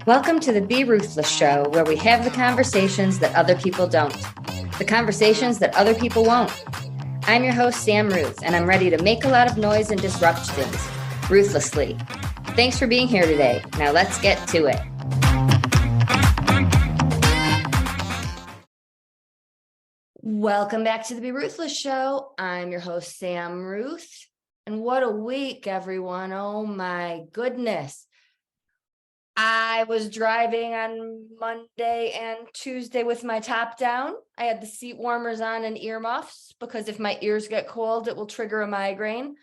Welcome to the Be Ruthless Show, where we have the conversations that other people don't, the conversations that other people won't. I'm your host, Sam Ruth, and I'm ready to make a lot of noise and disrupt things, ruthlessly. Thanks for being here today. Now let's get to it. Welcome back to the Be Ruthless Show. I'm your host, Sam Ruth, and what a week, everyone. Oh my goodness. I was driving on Monday and Tuesday with my top down. I had the seat warmers on and earmuffs because if my ears get cold, it will trigger a migraine.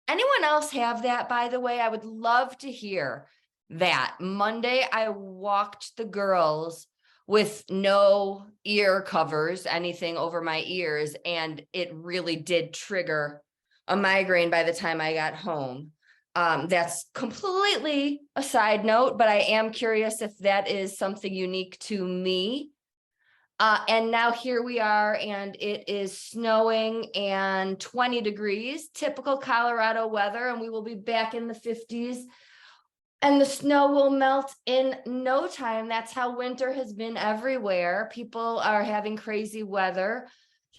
Anyone else have that, by the way? I would love to hear that. Monday, I walked the girls with no ear covers, anything over my ears, and it really did trigger a migraine by the time I got home. That's completely a side note, but I am curious if that is something unique to me. And now here we are, and it is snowing and 20 degrees, typical Colorado weather, and we will be back in the 50s. And the snow will melt in no time. That's how winter has been everywhere. People are having crazy weather,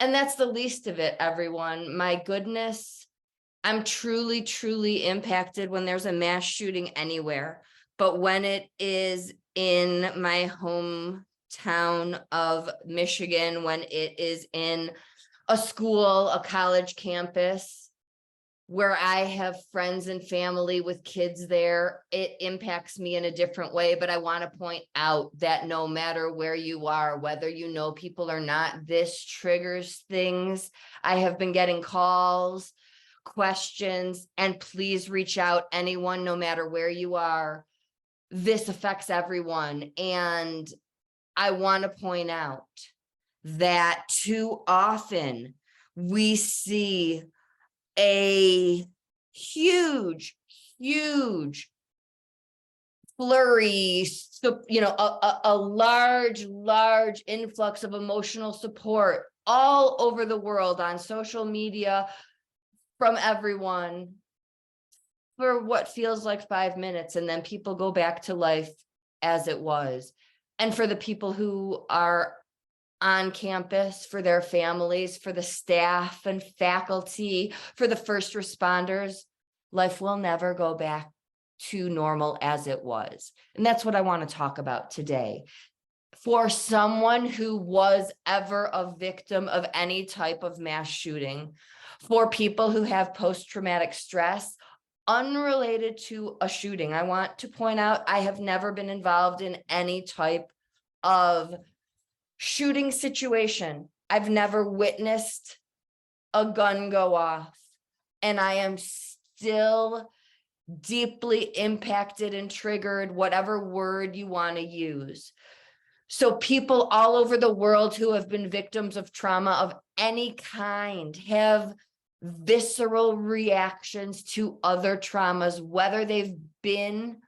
and that's the least of it, everyone. My goodness. I'm truly, truly impacted when there's a mass shooting anywhere. But when it is in my hometown of Michigan, when it is in a school, a college campus, where I have friends and family with kids there, it impacts me in a different way. But I want to point out that no matter where you are, whether you know people or not, this triggers things. I have been getting calls, questions, and please reach out, anyone, no matter where you are. This affects everyone. And I want to point out that too often we see a huge flurry, a large influx of emotional support all over the world on social media, from everyone, for what feels like 5 minutes, and then people go back to life as it was. And for the people who are on campus, for their families, for the staff and faculty, for the first responders, life will never go back to normal as it was. And that's what I want to talk about today. For someone who was ever a victim of any type of mass shooting, for people who have post-traumatic stress unrelated to a shooting, I want to point out I have never been involved in any type of shooting situation. I've never witnessed a gun go off, and I am still deeply impacted and triggered, whatever word you want to use. So people all over the world who have been victims of trauma of any kind have visceral reactions to other traumas, whether they've been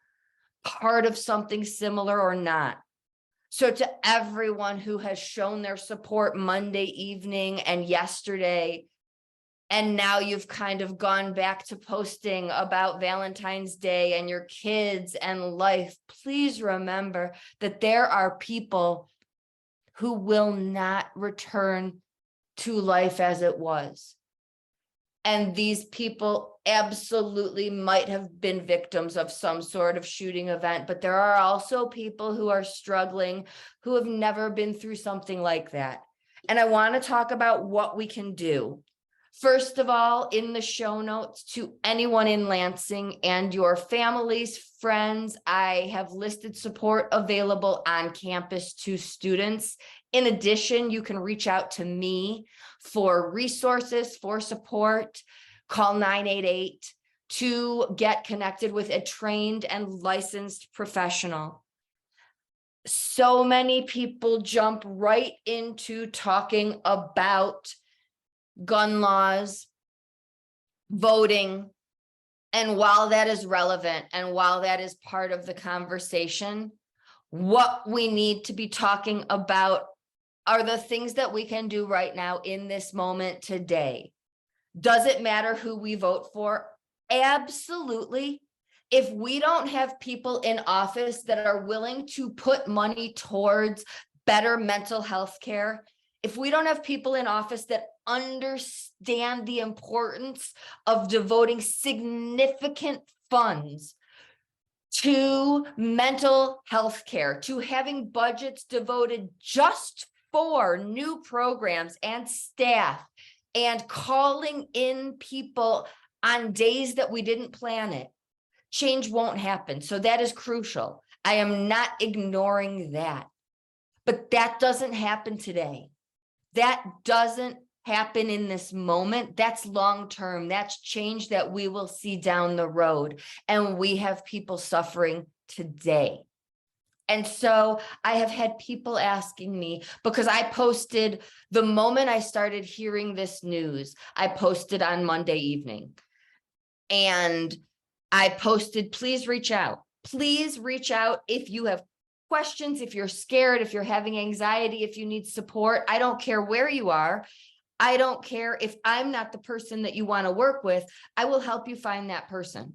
part of something similar or not. So to everyone who has shown their support Monday evening and yesterday, and now you've kind of gone back to posting about Valentine's Day and your kids and life, please remember that there are people who will not return to life as it was. And these people absolutely might have been victims of some sort of shooting event, but there are also people who are struggling, who have never been through something like that. And I want to talk about what we can do. First of all, in the show notes, to anyone in Lansing and your families, friends, I have listed support available on campus to students. In addition, you can reach out to me for resources, for support. Call 988 to get connected with a trained and licensed professional. So many people jump right into talking about gun laws, voting, and while that is relevant and while that is part of the conversation, what we need to be talking about are the things that we can do right now in this moment today. Does it matter who we vote for? Absolutely. If we don't have people in office that are willing to put money towards better mental health care, if we don't have people in office that understand the importance of devoting significant funds to mental health care, to having budgets devoted just for new programs and staff, and calling in people on days that we didn't plan it, change won't happen. So that is crucial. I am not ignoring that, but that doesn't happen today. That doesn't happen in this moment. That's long-term. That's change that we will see down the road. And we have people suffering today. And so I have had people asking me, because I posted the moment I started hearing this news, I posted on Monday evening. And I posted, please reach out. Please reach out if you have questions, if you're scared, if you're having anxiety, if you need support. I don't care where you are. I don't care if I'm not the person that you want to work with. I will help you find that person.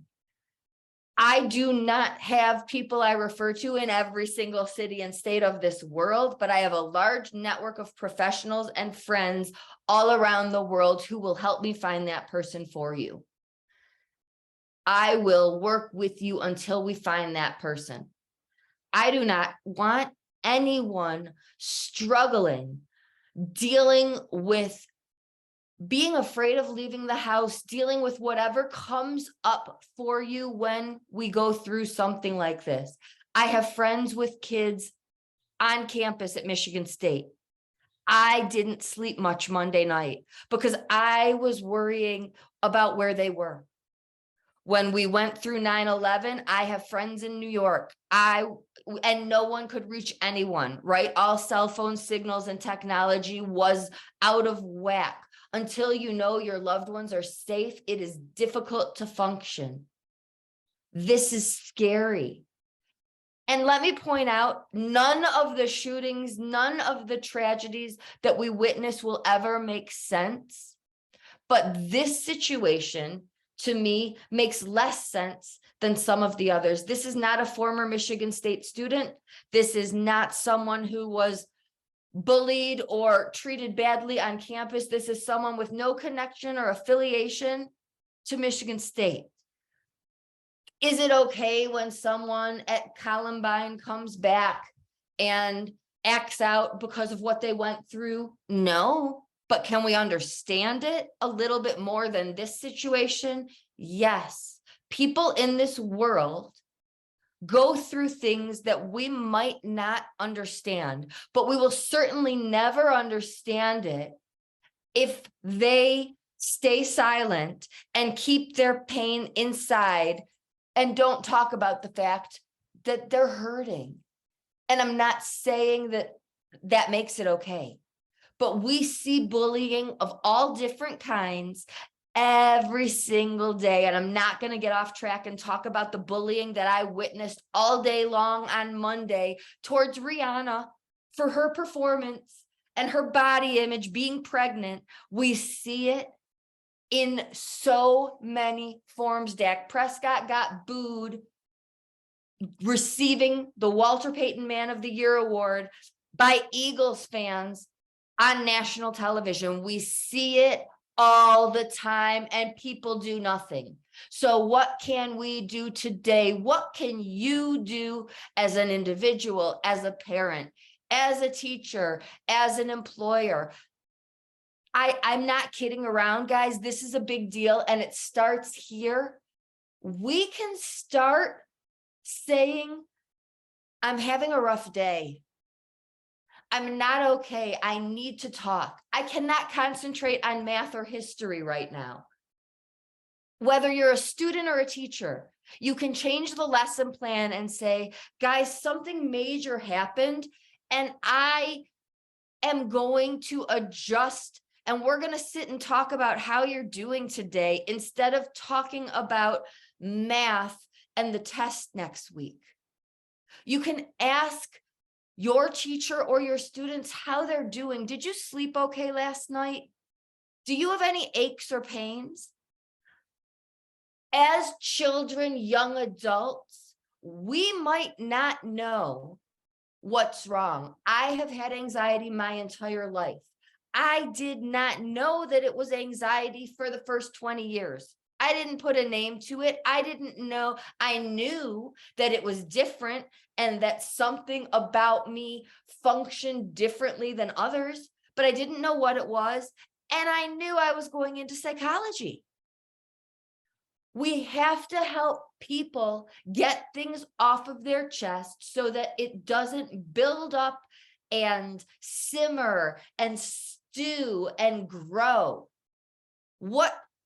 I do not have people I refer to in every single city and state of this world, but I have a large network of professionals and friends all around the world who will help me find that person for you. I will work with you until we find that person. I do not want anyone struggling, dealing with being afraid of leaving the house, dealing with whatever comes up for you when we go through something like this. I have friends with kids on campus at Michigan State. I didn't sleep much Monday night because I was worrying about where they were. When we went through 9/11, I have friends in New York. And no one could reach anyone, right? All cell phone signals and technology was out of whack. Until you know your loved ones are safe, it is difficult to function. This is scary. And let me point out, none of the shootings, none of the tragedies that we witness will ever make sense. But this situation, to me, makes less sense than some of the others. This is not a former Michigan State student. This is not someone who was bullied or treated badly on campus. This is someone with no connection or affiliation to Michigan State. Is it okay when someone at Columbine comes back and acts out because of what they went through? No. But can we understand it a little bit more than this situation? Yes. People in this world go through things that we might not understand, but we will certainly never understand it if they stay silent and keep their pain inside and don't talk about the fact that they're hurting. And I'm not saying that that makes it okay. But we see bullying of all different kinds every single day. And I'm not going to get off track and talk about the bullying that I witnessed all day long on Monday towards Rihanna for her performance and her body image, being pregnant. We see it in so many forms. Dak Prescott got booed, receiving the Walter Payton Man of the Year award by Eagles fans on national television. We see it all the time and people do nothing. So what can we do today? What can you do as an individual, as a parent, as a teacher, as an employer? I'm not kidding around, guys. This is a big deal and it starts here. We can start saying, I'm having a rough day. I'm not okay. I need to talk. I cannot concentrate on math or history right now. Whether you're a student or a teacher, you can change the lesson plan and say, guys, something major happened and I am going to adjust and we're going to sit and talk about how you're doing today instead of talking about math and the test next week. You can ask your teacher or your students how they're doing. Did you sleep okay last night? Do you have any aches or pains? As children, young adults, we might not know what's wrong. I have had anxiety my entire life. I did not know that it was anxiety for the first 20 years. I didn't put a name to it. I didn't know. I knew that it was different and that something about me functioned differently than others, but I didn't know what it was. And I knew I was going into psychology. We have to help people get things off of their chest so that it doesn't build up and simmer and stew and grow.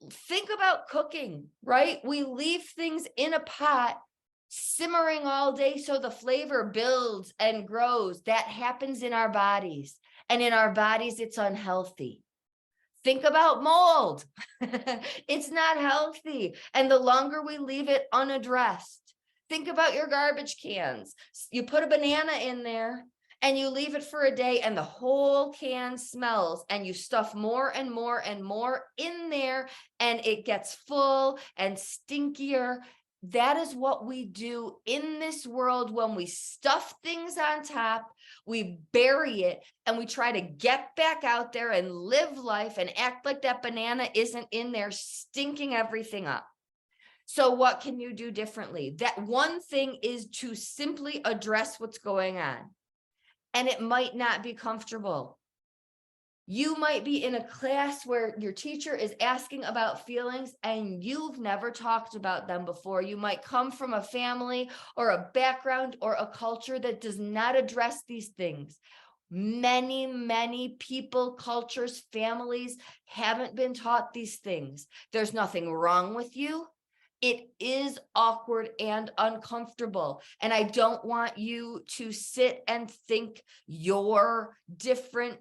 Think about cooking, right? We leave things in a pot simmering all day so the flavor builds and grows. That happens in our bodies, and in our bodies, it's unhealthy. Think about mold. It's not healthy. And the longer we leave it unaddressed, think about your garbage cans. You put a banana in there and you leave it for a day and the whole can smells, and you stuff more and more and more in there and it gets full and stinkier. That is what we do in this world when we stuff things on top, we bury it, and we try to get back out there and live life and act like that banana isn't in there stinking everything up. So what can you do differently? That one thing is to simply address what's going on. And it might not be comfortable. You might be in a class where your teacher is asking about feelings and you've never talked about them before. You might come from a family or a background or a culture that does not address these things. Many people, cultures, families haven't been taught these things. There's nothing wrong with you. It is awkward and uncomfortable. And I don't want you to sit and think you're different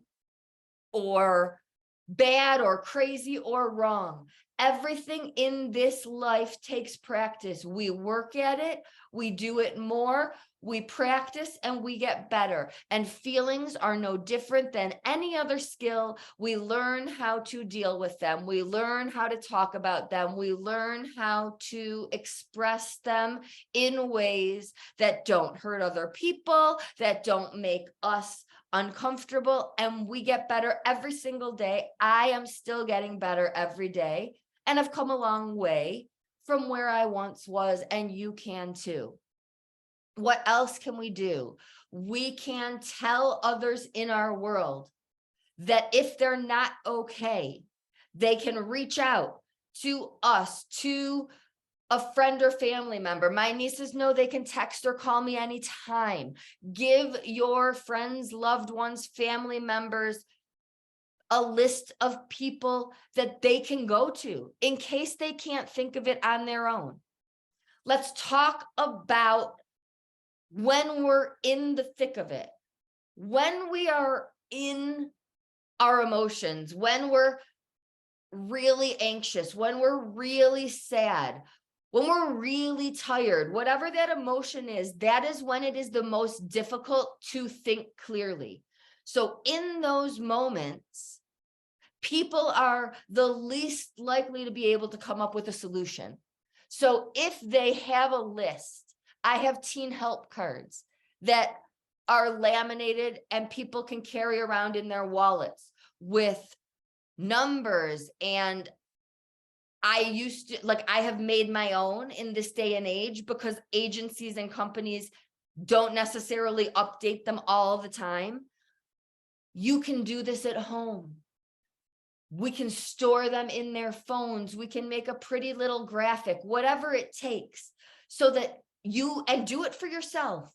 or bad or crazy or wrong. Everything in this life takes practice. We work at it, we do it more, we practice, and we get better. And feelings are no different than any other skill. We learn how to deal with them. We learn how to talk about them. We learn how to express them in ways that don't hurt other people, that don't make us uncomfortable, and we get better every single day. I am still getting better every day, and I've come a long way from where I once was, and you can too. What else can we do? We can tell others in our world that if they're not okay, they can reach out to us, to a friend or family member. My nieces know they can text or call me anytime. Give your friends, loved ones, family members a list of people that they can go to in case they can't think of it on their own. Let's talk about when we're in the thick of it, when we are in our emotions, when we're really anxious, when we're really sad, when we're really tired, whatever that emotion is, that is when it is the most difficult to think clearly. So in those moments, people are the least likely to be able to come up with a solution. So if they have a list, I have teen help cards that are laminated and people can carry around in their wallets with numbers, and I have made my own in this day and age because agencies and companies don't necessarily update them all the time. You can do this at home. We can store them in their phones. We can make a pretty little graphic, whatever it takes, so that and do it for yourself,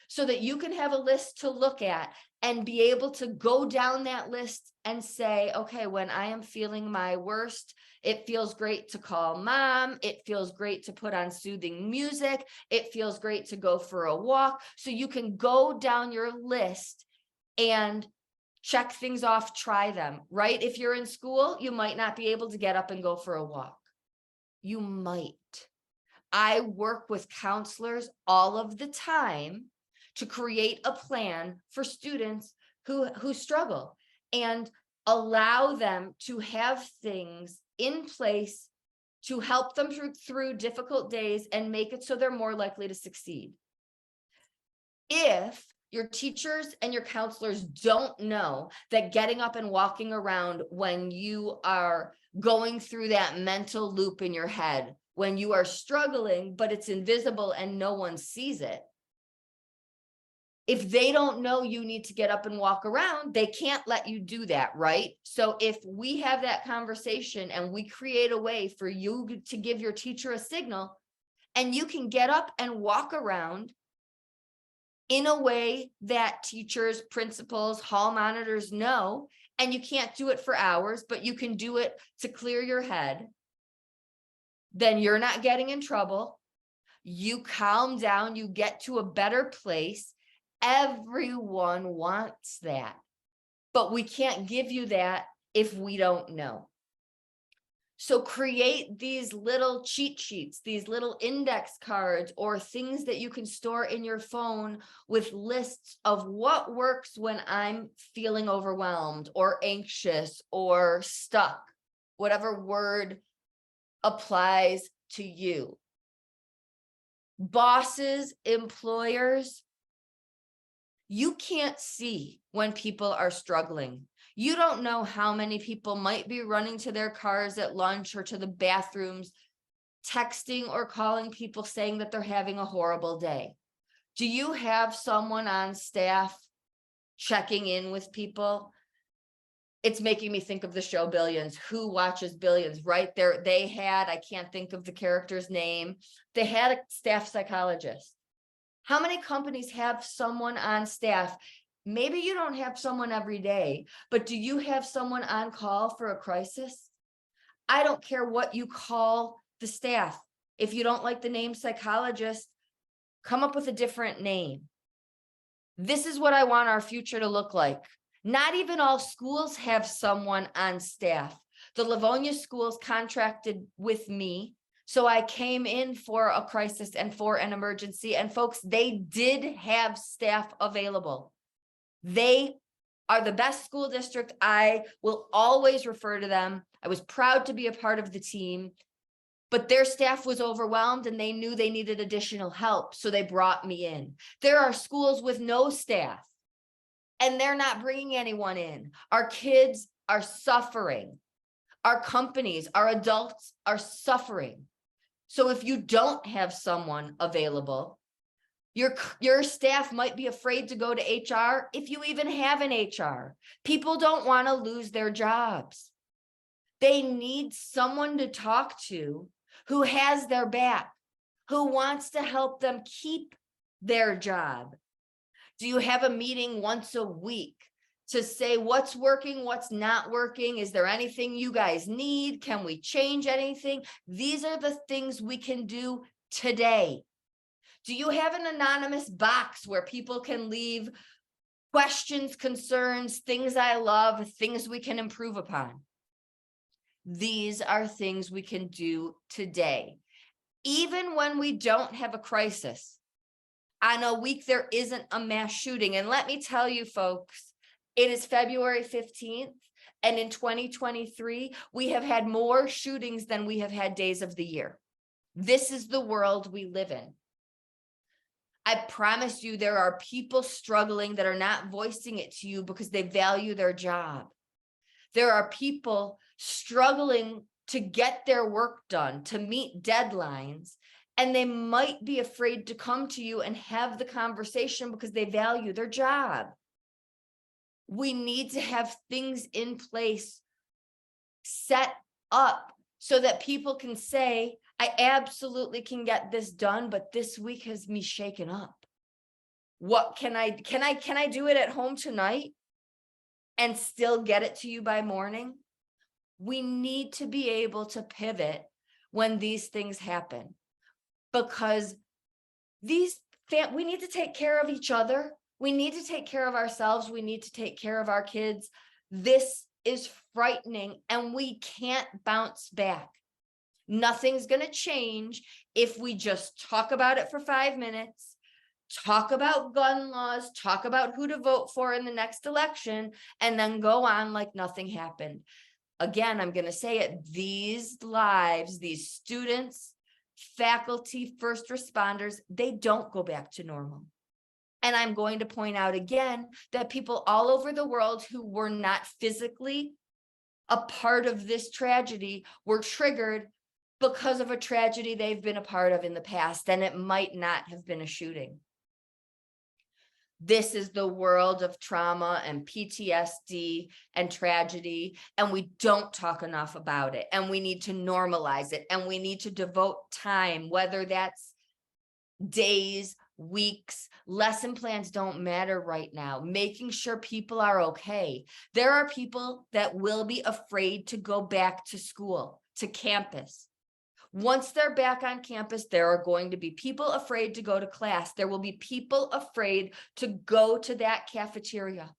so that you can have a list to look at and be able to go down that list and say, okay, when I am feeling my worst, it feels great to call mom. It feels great to put on soothing music. It feels great to go for a walk. So you can go down your list and check things off, try them, right? If you're in school, you might not be able to get up and go for a walk. You might. I work with counselors all of the time to create a plan for students who struggle and allow them to have things in place to help them through difficult days and make it so they're more likely to succeed. If your teachers and your counselors don't know that getting up and walking around when you are going through that mental loop in your head, when you are struggling, but it's invisible and no one sees it, if they don't know you need to get up and walk around, they can't let you do that, right? So if we have that conversation and we create a way for you to give your teacher a signal, and you can get up and walk around in a way that teachers, principals, hall monitors know, and you can't do it for hours, but you can do it to clear your head, then you're not getting in trouble. You calm down, you get to a better place. Everyone wants that, but we can't give you that if we don't know. So create these little cheat sheets, these little index cards, or things that you can store in your phone with lists of what works when I'm feeling overwhelmed or anxious or stuck, whatever word applies to you. Bosses, employers, you can't see when people are struggling. You don't know how many people might be running to their cars at lunch or to the bathrooms, texting or calling people saying that they're having a horrible day. Do you have someone on staff checking in with people? It's making me think of the show Billions. Who watches Billions? Right there, they had, I can't think of the character's name, they had a staff psychologist. How many companies have someone on staff? Maybe you don't have someone every day, but do you have someone on call for a crisis? I don't care what you call the staff. If you don't like the name psychologist, come up with a different name. This is what I want our future to look like. Not even all schools have someone on staff. The Livonia schools contracted with me, so I came in for a crisis and for an emergency, and folks, they did have staff available. They are the best school district. I will always refer to them. I was proud to be a part of the team, but their staff was overwhelmed and they knew they needed additional help, so they brought me in. There are schools with no staff and they're not bringing anyone in. Our kids are suffering. Our companies, our adults are suffering. So if you don't have someone available, your staff might be afraid to go to HR if you even have an HR. People don't want to lose their jobs. They need someone to talk to who has their back, who wants to help them keep their job. Do you have a meeting once a week to say what's working, what's not working? Is there anything you guys need? Can we change anything? These are the things we can do today. Do you have an anonymous box where people can leave questions, concerns, things I love, things we can improve upon? These are things we can do today. Even when we don't have a crisis, on a week there isn't a mass shooting. And let me tell you, folks, it is February 15th. And in 2023, we have had more shootings than we have had days of the year. This is the world we live in. I promise you, there are people struggling that are not voicing it to you because they value their job. There are people struggling to get their work done, to meet deadlines, and they might be afraid to come to you and have the conversation because they value their job. We need to have things in place set up so that people can say, I absolutely can get this done, but this week has me shaken up. What can I do it at home tonight and still get it to you by morning? We need to be able to pivot when these things happen, because we need to take care of each other. We need to take care of ourselves. We need to take care of our kids. This is frightening and we can't bounce back. Nothing's going to change if we just talk about it for 5 minutes, talk about gun laws, talk about who to vote for in the next election, and then go on like nothing happened. again, I'm going to say it, these lives, these students, faculty, first responders, they don't go back to normal. And I'm going to point out again that people all over the world who were not physically a part of this tragedy were triggered because of a tragedy they've been a part of in the past, and it might not have been a shooting. This is the world of trauma and PTSD and tragedy, and we don't talk enough about it, and we need to normalize it, and we need to devote time, whether that's days, weeks. Lesson plans don't matter right now. Making sure people are okay. There are people that will be afraid to go back to school, to campus. Once they're back on campus, there are going to be people afraid to go to class. There will be people afraid to go to that cafeteria.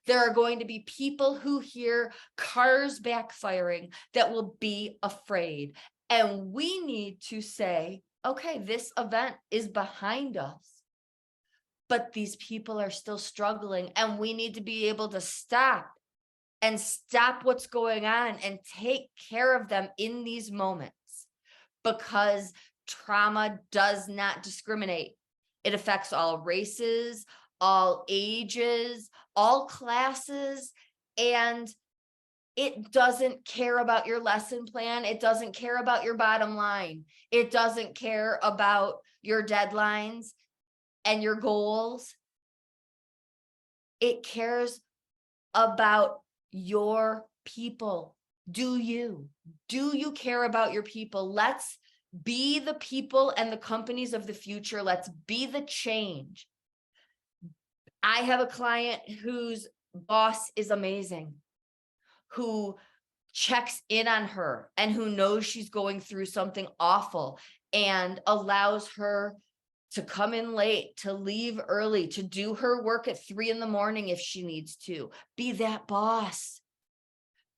There are going to be people who hear cars backfiring that will be afraid. And we need to say, okay, this event is behind us, but these people are still struggling, and we need to be able to stop what's going on and take care of them in these moments, because trauma does not discriminate. It affects all races, all ages, all classes, and it doesn't care about your lesson plan. It doesn't care about your bottom line. It doesn't care about your deadlines and your goals. It cares about your people. Do you care about your people? Let's be the people and the companies of the future. Let's be the change. I have a client whose boss is amazing, who checks in on her and who knows she's going through something awful and allows her to come in late, to leave early, to do her work at 3 a.m. if she needs to. Be that boss.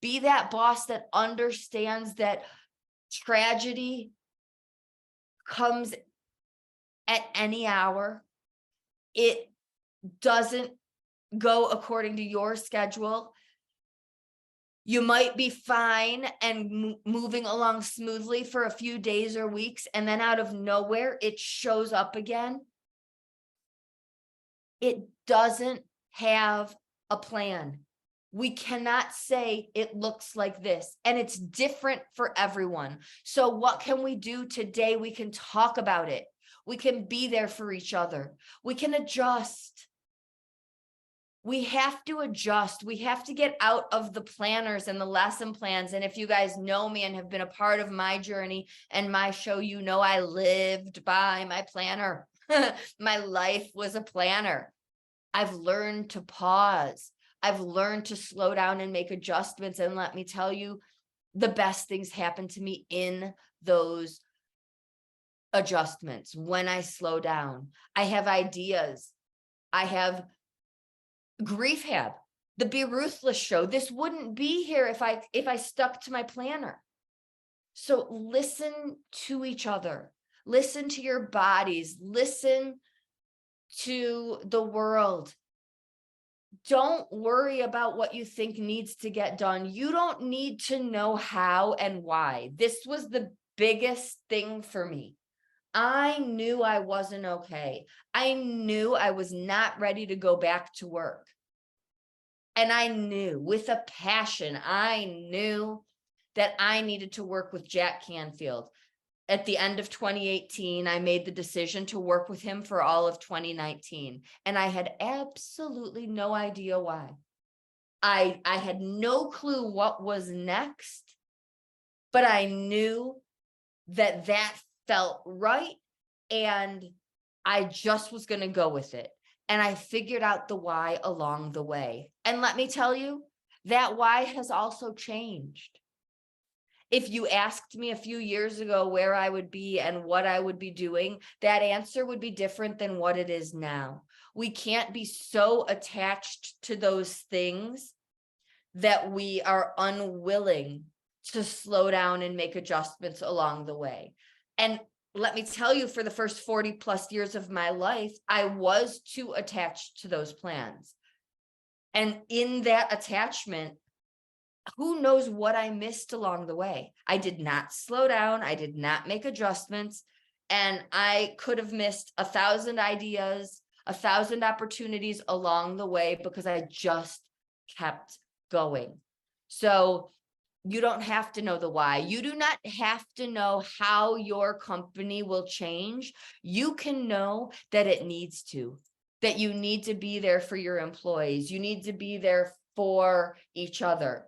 Be that boss that understands that tragedy comes at any hour. It doesn't go according to your schedule. You might be fine and moving along smoothly for a few days or weeks, and then out of nowhere, it shows up again. It doesn't have a plan. We cannot say it looks like this, and it's different for everyone. So what can we do today? We can talk about it. We can be there for each other. We can adjust. We have to adjust. We have to get out of the planners and the lesson plans. And if you guys know me and have been a part of my journey and my show, you know I lived by my planner. My life was a planner. I've learned to pause. I've learned to slow down and make adjustments. And let me tell you, the best things happen to me in those adjustments. When I slow down, I have ideas. I have Grief Hab, the Be Ruthless Show. This wouldn't be here if I stuck to my planner. So listen to each other. Listen to your bodies. Listen to the world. Don't worry about what you think needs to get done. You don't need to know how and why. This was the biggest thing for me. I knew I wasn't okay. I knew I was not ready to go back to work. And I knew with a passion, I knew that I needed to work with Jack Canfield. At the end of 2018, I made the decision to work with him for all of 2019. And I had absolutely no idea why. I had no clue what was next, but I knew that felt right. And I just was going to go with it. And I figured out the why along the way. And let me tell you, that why has also changed. If you asked me a few years ago where I would be and what I would be doing, that answer would be different than what it is now. We can't be so attached to those things that we are unwilling to slow down and make adjustments along the way. And let me tell you, for the first 40 plus years of my life, I was too attached to those plans. And in that attachment, who knows what I missed along the way. I did not slow down. I did not make adjustments. And I could have missed 1,000 ideas, 1,000 opportunities along the way because I just kept going. So you don't have to know the why. You do not have to know how your company will change. You can know that it needs to, that you need to be there for your employees. You need to be there for each other.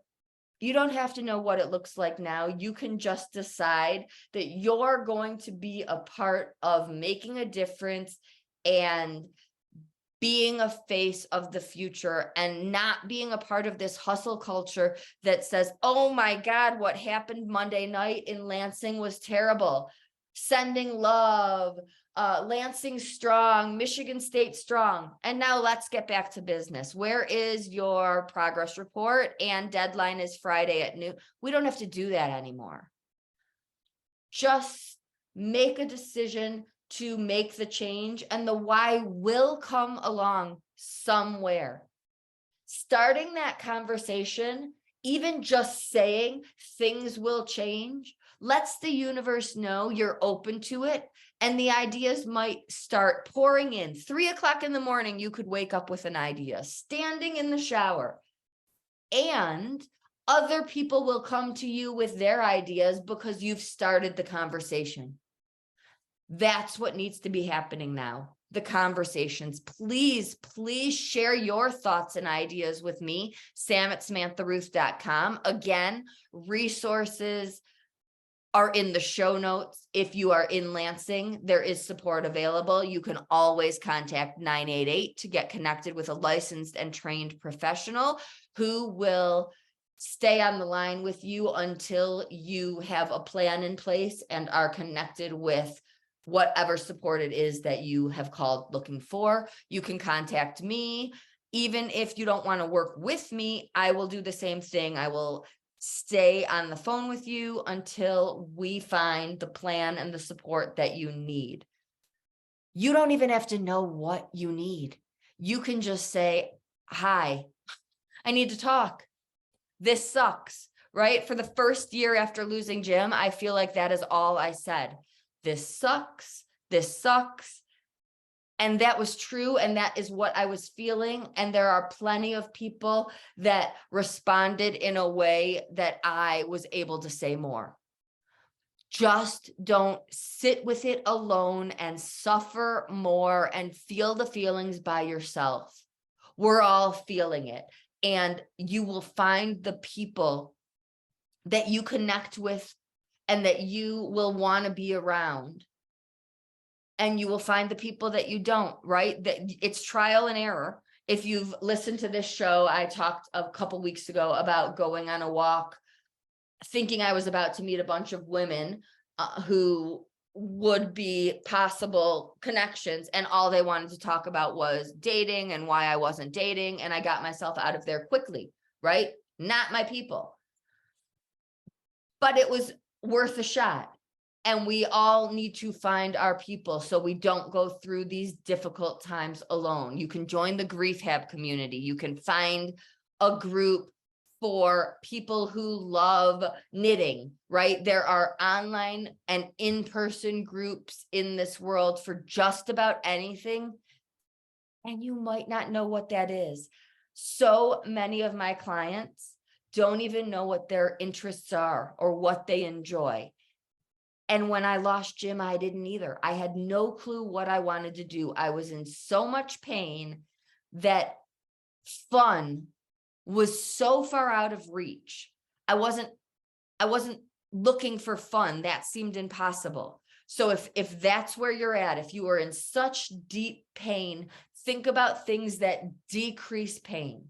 You don't have to know what it looks like now. You can just decide that you're going to be a part of making a difference and being a face of the future, and not being a part of this hustle culture that says, oh my God, what happened Monday night in Lansing was terrible. Sending love, Lansing strong, Michigan State strong. And now let's get back to business. Where is your progress report? And deadline is Friday at noon. We don't have to do that anymore. Just make a decision to make the change, and the why will come along somewhere. Starting that conversation, even just saying things will change, lets the universe know you're open to it, and the ideas might start pouring in. 3 o'clock in the morning, you could wake up with an idea, standing in the shower, and other people will come to you with their ideas because you've started the conversation. That's what needs to be happening now. The conversations. Please, please share your thoughts and ideas with me, sam@samantharuth.com. Again, resources are in the show notes. If you are in Lansing, there is support available. You can always contact 988 to get connected with a licensed and trained professional who will stay on the line with you until you have a plan in place and are connected with whatever support it is that you have called looking for. You can contact me. Even if you don't want to work with me, I will do the same thing. I will stay on the phone with you until we find the plan and the support that you need. You don't even have to know what you need. You can just say, hi, I need to talk. This sucks, right? For the first year after losing Jim, I feel like that is all I said. This sucks. This sucks. And that was true. And that is what I was feeling. And there are plenty of people that responded in a way that I was able to say more. Just don't sit with it alone and suffer more and feel the feelings by yourself. We're all feeling it. And you will find the people that you connect with and that you will want to be around. And you will find the people that you don't, right? That it's trial and error. If you've listened to this show, I talked a couple weeks ago about going on a walk, thinking I was about to meet a bunch of women who would be possible connections. And all they wanted to talk about was dating and why I wasn't dating. And I got myself out of there quickly, right? Not my people. But it was worth a shot. And we all need to find our people so we don't go through these difficult times alone. You can join the Grief Hab community. You can find a group for people who love knitting, right? There are online and in-person groups in this world for just about anything. And you might not know what that is. So many of my clients don't even know what their interests are or what they enjoy. And when I lost Jim, I didn't either. I had no clue what I wanted to do. I was in so much pain that fun was so far out of reach. I wasn't looking for fun. That seemed impossible. So if that's where you're at, if you are in such deep pain, think about things that decrease pain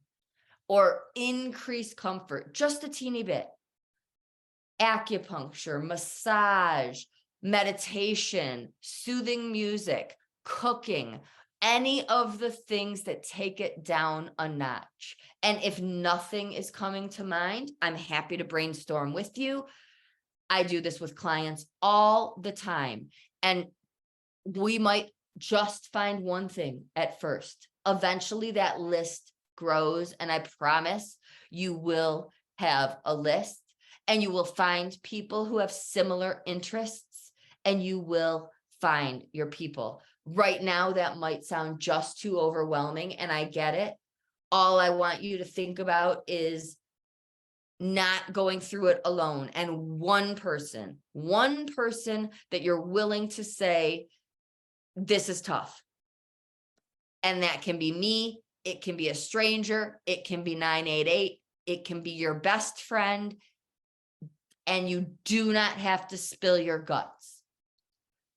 or increase comfort, just a teeny bit. Acupuncture, massage, meditation, soothing music, cooking, any of the things that take it down a notch. And if nothing is coming to mind, I'm happy to brainstorm with you. I do this with clients all the time. And we might just find one thing at first. Eventually that list grows, and I promise you will have a list, and you will find people who have similar interests, and you will find your people. Right now, that might sound just too overwhelming, and I get it. All I want you to think about is not going through it alone, and one person that you're willing to say, this is tough. And that can be me, it can be a stranger, it can be 988, it can be your best friend, and you do not have to spill your guts.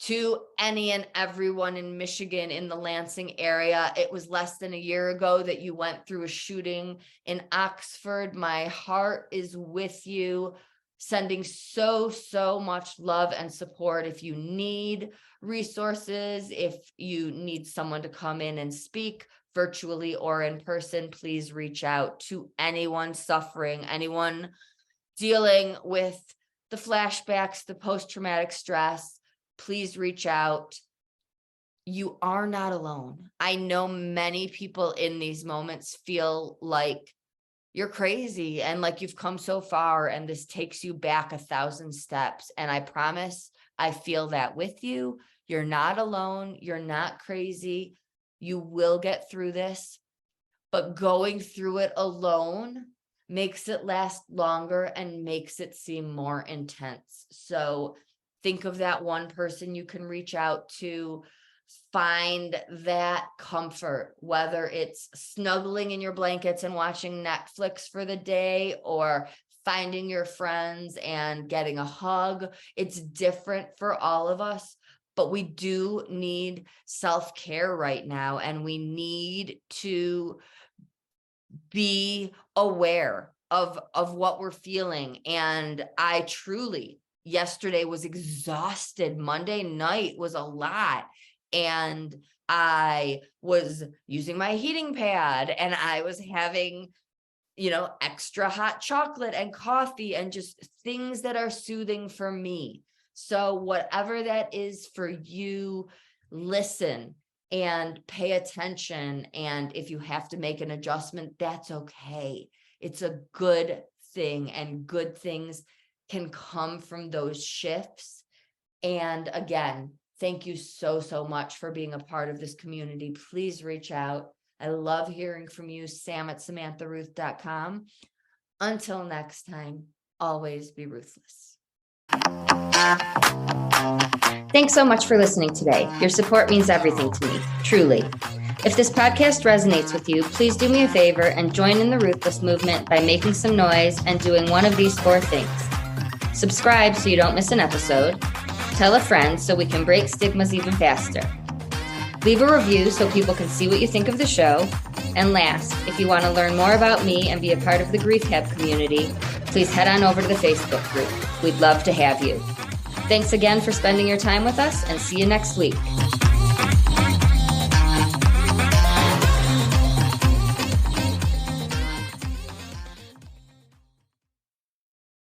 To any and everyone in Michigan, in the Lansing area, it was less than a year ago that you went through a shooting in Oxford. My heart is with you, sending so much love and support. If you need resources, if you need someone to come in and speak virtually or in person, please reach out. To anyone suffering, anyone dealing with the flashbacks, the post-traumatic stress, please reach out. You are not alone. I know many people in these moments feel like you're crazy and like you've come so far and this takes you back 1,000 steps. And I promise I feel that with you. You're not alone. You're not crazy. You will get through this, but going through it alone makes it last longer and makes it seem more intense. So think of that one person you can reach out to. Find that comfort, whether it's snuggling in your blankets and watching Netflix for the day, or finding your friends and getting a hug. It's different for all of us, but we do need self-care right now, and we need to be aware of what we're feeling. And I truly, yesterday was exhausted. Monday night was a lot. And I was using my heating pad, and I was having, extra hot chocolate and coffee and just things that are soothing for me. So whatever that is for you, listen and pay attention. And if you have to make an adjustment, that's okay. It's a good thing, and good things can come from those shifts. And again, thank you so much for being a part of this community. Please reach out. I love hearing from you. Sam@SamanthaRuth.com. Until next time, always be ruthless. Thanks so much for listening today. Your support means everything to me, truly. If this podcast resonates with you, please do me a favor and join in the Ruthless movement by making some noise and doing one of these 4 things. Subscribe so you don't miss an episode. Tell a friend so we can break stigmas even faster. Leave a review so people can see what you think of the show. And last, if you want to learn more about me and be a part of the Grief Hab community, please head on over to the Facebook group. We'd love to have you. Thanks again for spending your time with us, and see you next week.